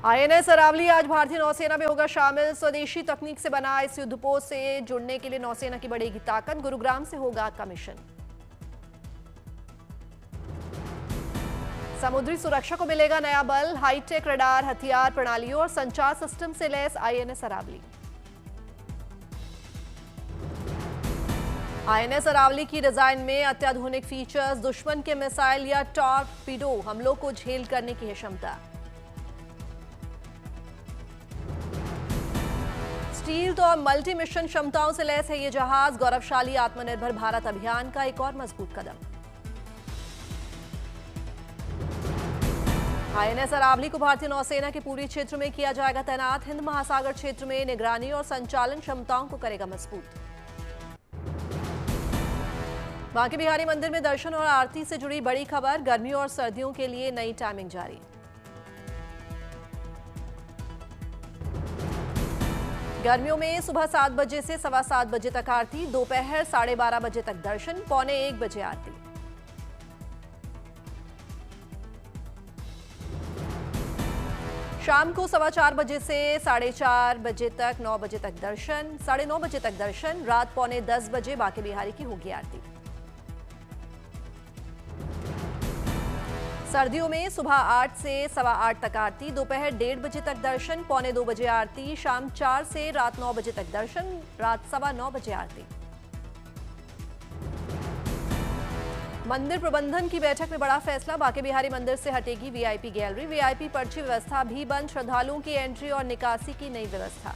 INS Aravalli आज भारतीय नौसेना में होगा शामिल। स्वदेशी तकनीक से बना इस युद्धपोत से जुड़ने के लिए नौसेना की बढ़ेगी ताकत। गुरुग्राम से होगा कमीशन। समुद्री सुरक्षा को मिलेगा नया बल। हाईटेक रडार, हथियार प्रणालियों और संचार सिस्टम से lace INS Aravalli. INS Aravalli की डिजाइन में अत्याधुनिक फीचर्स, दुश्मन के मिसाइल या टॉर्पीडो हमलों को झेल करने की है क्षमता। स्टील और मल्टी मिशन क्षमताओं से लैस है ये जहाज। गौरवशाली आत्मनिर्भर भारत अभियान का एक और मजबूत कदम। आईएनएस अरावली को भारतीय नौसेना के पूरी क्षेत्र में किया जाएगा तैनात। हिंद महासागर क्षेत्र में निगरानी और संचालन क्षमताओं को करेगा मजबूत। बांके बिहारी मंदिर में दर्शन और आरती से जुड़ी बड़ी खबर। गर्मियों और सर्दियों के लिए नई टाइमिंग जारी। गर्मियों में सुबह 7 बजे से 7:15 बजे तक आरती, दोपहर 12:30 बजे तक दर्शन, पौने 1 बजे आरती। शाम को 4:15 बजे से 4:30 बजे तक 9 बजे तक दर्शन, 9:30 बजे तक दर्शन, रात पौने 10 बजे बांके बिहारी की होगी आरती। सर्दियों में सुबह 8 से 8:15 तक आरती, दोपहर 1:30 बजे तक दर्शन, पौने 2 बजे आरती, शाम 4 से रात 9 बजे तक दर्शन, रात 9:15 बजे आरती। मंदिर प्रबंधन की बैठक में बड़ा फैसला। बांके बिहारी मंदिर से हटेगी वीआईपी गैलरी। वीआईपी पर्ची व्यवस्था भी बंद। श्रद्धालुओं की एंट्री और निकासी की नई व्यवस्था।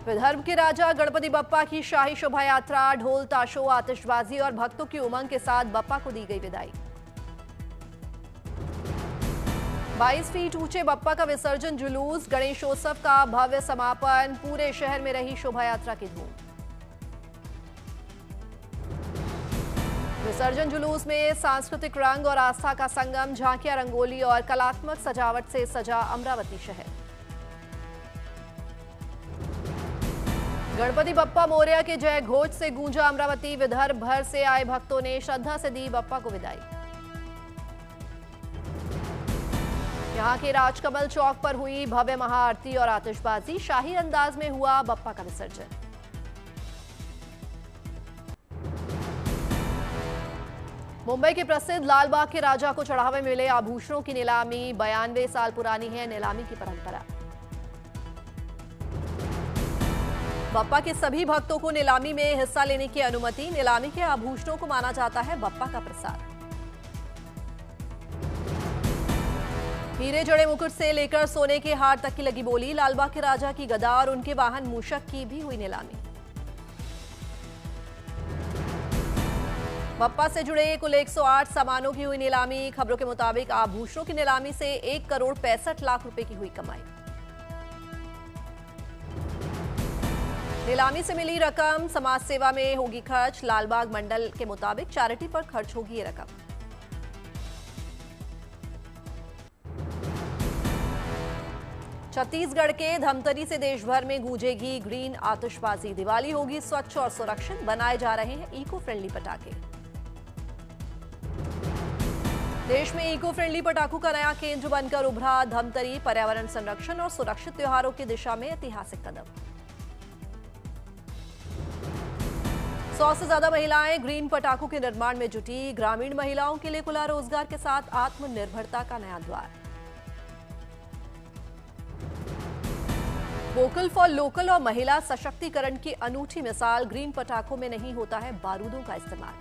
विदर्भ के राजा गणपति बप्पा की शाही शोभा यात्रा, ढोल ताशों, आतिशबाजी और भक्तों की उमंग के साथ बप्पा को दी गई विदाई। 22 फीट ऊंचे बप्पा का विसर्जन जुलूस, गणेशोत्सव का भव्य समापन, पूरे शहर में रही शोभा यात्रा की धूम। विसर्जन जुलूस में सांस्कृतिक रंग और आस्था का संगम, झांकियां, रंगोली और कलात्मक सजावट से सजा अमरावती शहर। गणपति बप्पा मोरया के जय घोष से गूंजा अमरावती। विदर्भ भर से आए भक्तों ने श्रद्धा से दी बप्पा को विदाई। यहां के राजकमल चौक पर हुई भव्य महाआरती और आतिशबाजी। शाही अंदाज में हुआ बप्पा का विसर्जन। मुंबई के प्रसिद्ध लालबाग के राजा को चढ़ावे मिले आभूषणों की नीलामी। 92 साल पुरानी है नीलामी की परंपरा। बप्पा के सभी भक्तों को नीलामी में हिस्सा लेने की अनुमति। नीलामी के आभूषणों को माना जाता है बप्पा का प्रसाद। हीरे जड़े मुकुट से लेकर सोने के हार तक की लगी बोली। लालबाग के राजा की गदा और उनके वाहन मूषक की भी हुई नीलामी। बप्पा से जुड़े कुल 108 सामानों की हुई नीलामी। खबरों के मुताबिक आभूषणों की नीलामी से 1,65,00,000 रुपए की हुई कमाई। नीलामी से मिली रकम समाज सेवा में होगी खर्च। लालबाग मंडल के मुताबिक चैरिटी पर खर्च होगी ये रकम। छत्तीसगढ़ के धमतरी से देश भर में गूंजेगी ग्रीन आतिशबाजी। दिवाली होगी स्वच्छ और सुरक्षित। बनाए जा रहे हैं इको फ्रेंडली पटाखे। देश में इको फ्रेंडली पटाखों का नया केंद्र बनकर उभरा धमतरी। पर्यावरण संरक्षण और सुरक्षित त्योहारों की दिशा में ऐतिहासिक कदम। 100 से ज्यादा महिलाएं ग्रीन पटाखों के निर्माण में जुटी। ग्रामीण महिलाओं के लिए खुला रोजगार के साथ आत्मनिर्भरता का नया द्वार। वोकल फॉर लोकल और महिला सशक्तिकरण की अनूठी मिसाल। ग्रीन पटाखों में नहीं होता है बारूदों का इस्तेमाल।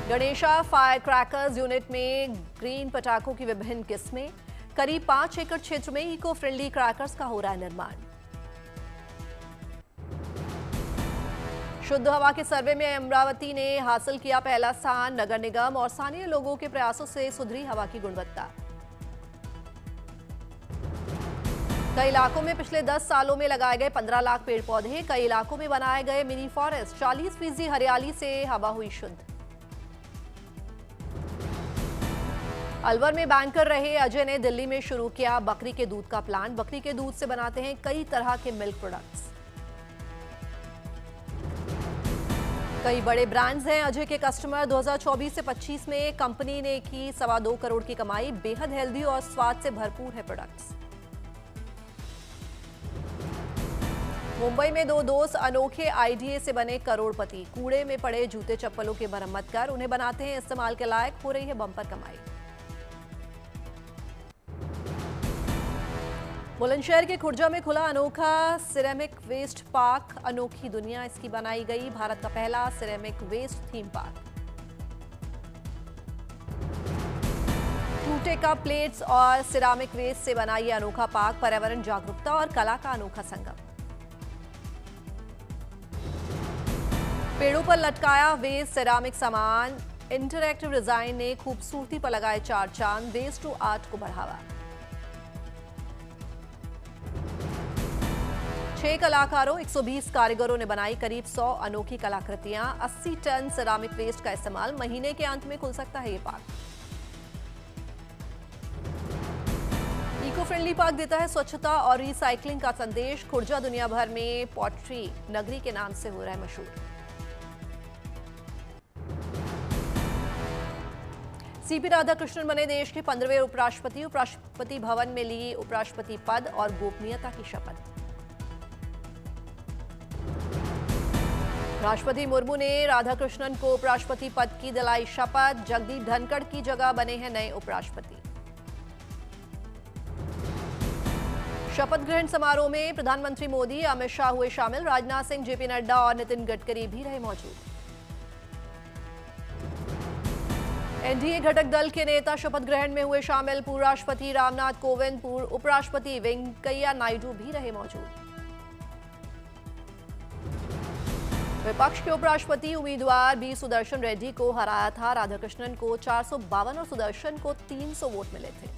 गणेशा फायर क्रैकर्स यूनिट में ग्रीन पटाखों की विभिन्न किस्में। करीब 5 एकड़ क्षेत्र में इको फ्रेंडली क्रैकर्स का हो रहा है निर्माण। शुद्ध हवा के सर्वे में अमरावती ने हासिल किया पहला स्थान। नगर निगम और स्थानीय लोगों के प्रयासों से सुधरी हवा की गुणवत्ता। कई इलाकों में पिछले 10 सालों में लगाए गए 15 लाख पेड़ पौधे। कई इलाकों में बनाए गए मिनी फॉरेस्ट। 40% हरियाली से हवा हुई शुद्ध। अलवर में बैंकर रहे अजय ने दिल्ली में शुरू किया बकरी के दूध का प्लांट। बकरी के दूध से बनाते हैं कई तरह के मिल्क प्रोडक्ट्स। कई बड़े ब्रांड्स हैं अजय के कस्टमर। 2024 से 25 में कंपनी ने की 2.25 करोड़ की कमाई। बेहद हेल्दी और स्वाद से भरपूर है प्रोडक्ट्स। मुंबई में दो दोस्त अनोखे आइडिया से बने करोड़पति। कूड़े में पड़े जूते चप्पलों की मरम्मत कर उन्हें बनाते हैं इस्तेमाल के लायक। हो रही है बम्पर कमाई। बुलंदशहर के खुर्जा में खुला अनोखा सिरेमिक वेस्ट पार्क। अनोखी दुनिया इसकी बनाई गई। भारत का पहला सिरेमिक वेस्ट थीम पार्क। टूटे कप, प्लेट्स और सिरामिक वेस्ट से बना यह अनोखा पार्क पर्यावरण जागरूकता और कला का अनोखा संगम। पेड़ों पर लटकाया वेस्ट सिरामिक सामान। इंटरैक्टिव डिजाइन ने खूबसूरती पर लगाए 4 चांद। वेस्ट टू आर्ट को बढ़ावा। 6 कलाकारों 120 कारीगरों ने बनाई करीब 100 अनोखी कलाकृतियां। 80 टन सिरामिक वेस्ट का इस्तेमाल। महीने के अंत में खुल सकता है ये पार्क। इको फ्रेंडली पार्क देता है स्वच्छता और रिसाइकलिंग का संदेश। खुर्जा दुनिया भर में पॉटरी नगरी के नाम से हो रहा है मशहूर। सीपी राधाकृष्णन बने देश के 15वें उपराष्ट्रपति। उपराष्ट्रपति भवन में ली उपराष्ट्रपति पद और गोपनीयता की शपथ। राष्ट्रपति मुर्मू ने राधाकृष्णन को उपराष्ट्रपति पद की दिलाई शपथ। जगदीप धनखड़ की जगह बने हैं नए उपराष्ट्रपति। शपथ ग्रहण समारोह में प्रधानमंत्री मोदी, अमित शाह हुए शामिल। राजनाथ सिंह, जेपी नड्डा और नितिन गडकरी भी रहे मौजूद। एनडीए घटक दल के नेता शपथ ग्रहण में हुए शामिल। पूर्व राष्ट्रपति रामनाथ कोविंद, पूर्व उपराष्ट्रपति वेंकैया नायडू भी रहे मौजूद। विपक्ष के उपराष्ट्रपति उम्मीदवार बी सुदर्शन रेड्डी को हराया था। राधाकृष्णन को 452 और सुदर्शन को 300 वोट मिले थे।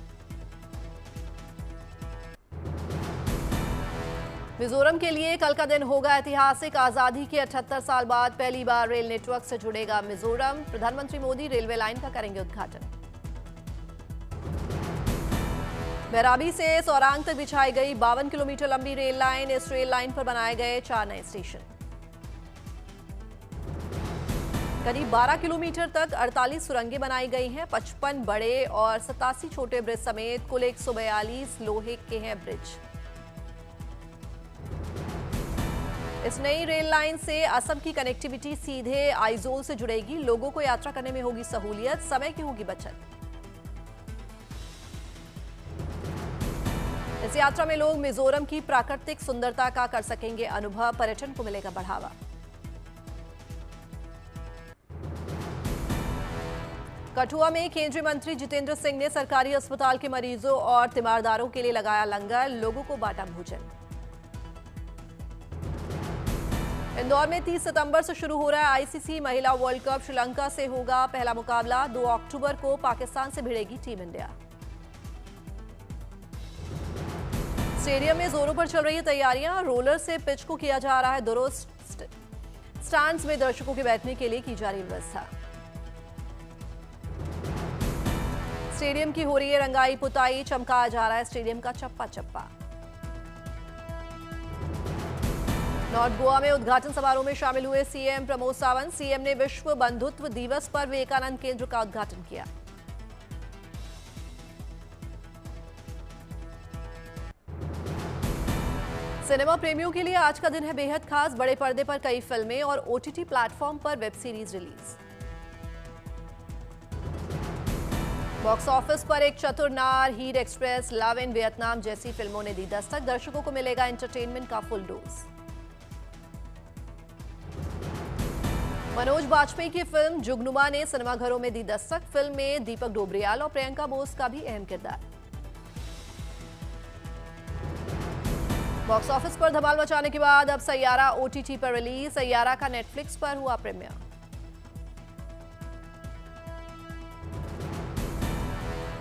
मिजोरम के लिए कल का दिन होगा ऐतिहासिक। आजादी के 78 साल बाद पहली बार रेल नेटवर्क से जुड़ेगा मिजोरम। प्रधानमंत्री मोदी रेलवे लाइन का करेंगे उद्घाटन। बैराबी से सौरांग तक बिछाई गई 52 किलोमीटर लंबी रेल लाइन। इस रेल लाइन पर बनाए गए 4 नए स्टेशन। करीब 12 किलोमीटर तक 48 सुरंगें बनाई गई हैं। 55 बड़े और 87 छोटे ब्रिज समेत कुल 142 लोहे के हैं ब्रिज। इस नई रेल लाइन से असम की कनेक्टिविटी सीधे आइजोल से जुड़ेगी। लोगों को यात्रा करने में होगी सहूलियत, समय की होगी बचत। इस यात्रा में लोग मिजोरम की प्राकृतिक सुंदरता का कर सकेंगे अनुभव। पर्यटन को मिलेगा बढ़ावा। कठुआ में केंद्रीय मंत्री जितेंद्र सिंह ने सरकारी अस्पताल के मरीजों और तीमारदारों के लिए लगाया लंगर। लोगों को बांटा भोजन। इंदौर में 30 सितंबर से शुरू हो रहा है आईसीसी महिला वर्ल्ड कप। श्रीलंका से होगा पहला मुकाबला। 2 अक्टूबर को पाकिस्तान से भिड़ेगी टीम इंडिया। स्टेडियम में जोरों पर चल रही है तैयारियां। रोलर से पिच को किया जा रहा है दुरुस्त। स्टैंड्स में दर्शकों के बैठने के लिए की जा रही व्यवस्था। स्टेडियम की हो रही है रंगाई पुताई। चमकाया जा रहा है स्टेडियम का चप्पा चप्पा। नॉर्थ गोवा में उद्घाटन समारोह में शामिल हुए सीएम प्रमोद सावंत। सीएम ने विश्व बंधुत्व दिवस पर विवेकानंद केंद्र का उद्घाटन किया। सिनेमा प्रेमियों के लिए आज का दिन है बेहद खास। बड़े पर्दे पर कई फिल्में और ओटीटी प्लेटफॉर्म पर web series release. Box office पर एक चतुर नार, हीर एक्सप्रेस, लव इन वियतनाम जैसी फिल्मों ने दी दस्तक। दर्शकों को मिलेगा एंटरटेनमेंट का फुल डोज। मनोज बाजपेयी की फिल्म जुगनुमा ने सिनेमाघरों में दी दस्तक। फिल्म में दीपक डोबरियाल और प्रियंका बोस का भी अहम किरदार। बॉक्स ऑफिस पर धमाल मचाने के बाद अब सैयारा ओटीटी पर रिलीज। सैयारा का नेटफ्लिक्स पर हुआ प्रीमियर।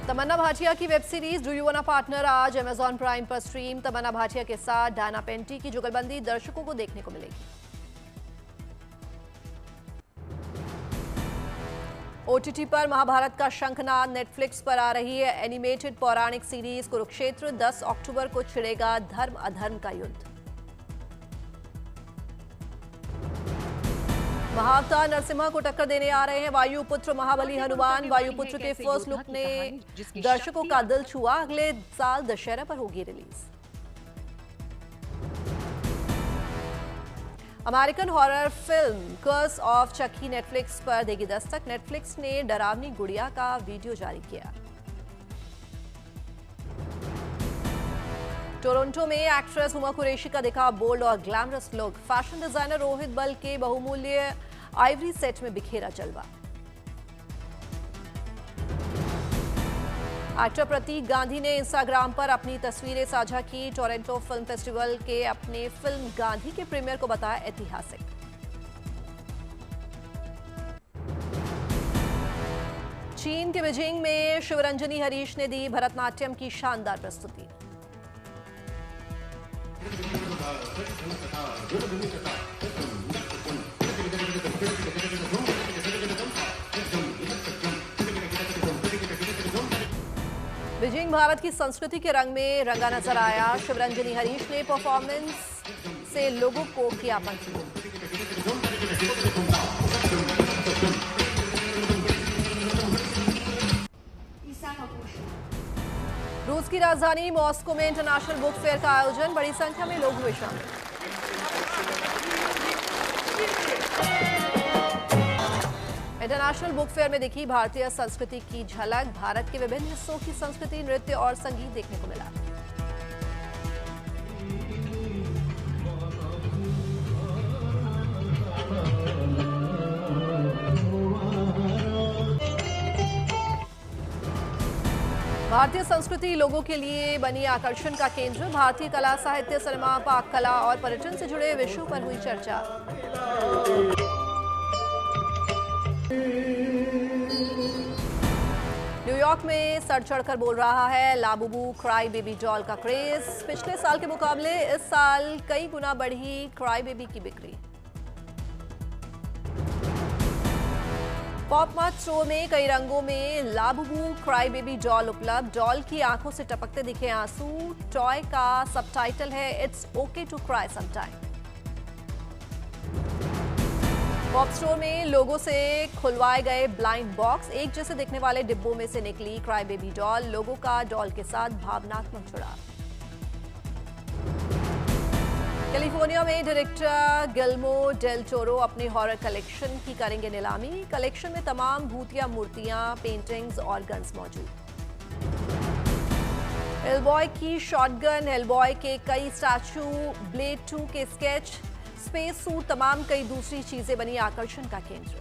तमन्ना भाटिया की web series do you वांना partner आज अमेजॉन प्राइम पर स्ट्रीम। तमन्ना भाटिया के साथ डायना पेंटी की जुगलबंदी दर्शकों को देखने को मिलेगी। ओटीटी पर महाभारत का शंखनाद। नेटफ्लिक्स पर आ रही है एनिमेटेड पौराणिक सीरीज कुरुक्षेत्र। 10 अक्टूबर को छिड़ेगा धर्म अधर्म का युद्ध। महाअवतार नरसिम्हा को टक्कर देने आ रहे हैं वायुपुत्र महाबली हनुमान। वायुपुत्र के फर्स्ट लुक ने दर्शकों का दिल छुआ। अगले साल दशहरा पर होगी release. American horror film curse of Chucky Netflix पर देगी दस्तक। नेटफ्लिक्स ने डरावनी गुड़िया का वीडियो जारी किया। टोरंटो में एक्ट्रेस हुमा कुरैशी का दिखा बोल्ड और glamorous look. Fashion designer Rohit बल के बहुमूल्य आइवरी सेट में बिखेरा जलवा। एक्टर प्रतीक गांधी ने इंस्टाग्राम पर अपनी तस्वीरें साझा की। टोरंटो फिल्म फेस्टिवल के अपने फिल्म गांधी के प्रीमियर को बताया ऐतिहासिक। चीन के बीजिंग में शिवरंजनी हरीश ने दी भरतनाट्यम की शानदार प्रस्तुति। बीजिंग भारत की संस्कृति के रंग में रंगा नजर आया। शिवरंजनी हरीश ने परफॉर्मेंस से लोगों को किया मंत्रमुग्ध। रूस की राजधानी मॉस्को में इंटरनेशनल बुक फेयर का आयोजन। बड़ी संख्या में लोग हुए शामिल। इंटरनेशनल बुक फेयर में दिखी भारतीय संस्कृति की झलक। भारत के विभिन्न हिस्सों की संस्कृति, नृत्य और संगीत देखने को मिला। भारतीय संस्कृति लोगों के लिए बनी आकर्षण का केंद्र। भारतीय कला, साहित्य, सिनेमा, पाक कला और पर्यटन से जुड़े विषयों पर हुई चर्चा। न्यूयॉर्क में सर चढ़कर बोल रहा है लाबुबू क्राई बेबी डॉल का क्रेज। पिछले साल के मुकाबले इस साल कई गुना बढ़ी क्राई बेबी की बिक्री। पॉप मार्ट स्टोर में कई रंगों में लाबुबू क्राई बेबी डॉल उपलब्ध। डॉल की आंखों से टपकते दिखे आंसू। टॉय का सबटाइटल है it's okay to cry sometime. Pop store में लोगों से खुलवाए गए ब्लाइंड बॉक्स। एक जैसे दिखने वाले डिब्बों में से निकली क्राई बेबी डॉल। लोगों का डॉल के साथ भावनात्मक जुड़ाव। कैलिफोर्निया में डायरेक्टर गिल्मो डेल टोरो अपने हॉरर कलेक्शन की करेंगे नीलामी। कलेक्शन में तमाम भूतिया मूर्तियां, पेंटिंग्स और गन्स मौजूद। हेलबॉय की शॉटगन, हेलबॉय के कई स्टैचू, ब्लेड 2 के स्केच, स्पेस सूट, तमाम कई दूसरी चीजें बनी आकर्षण का केंद्र।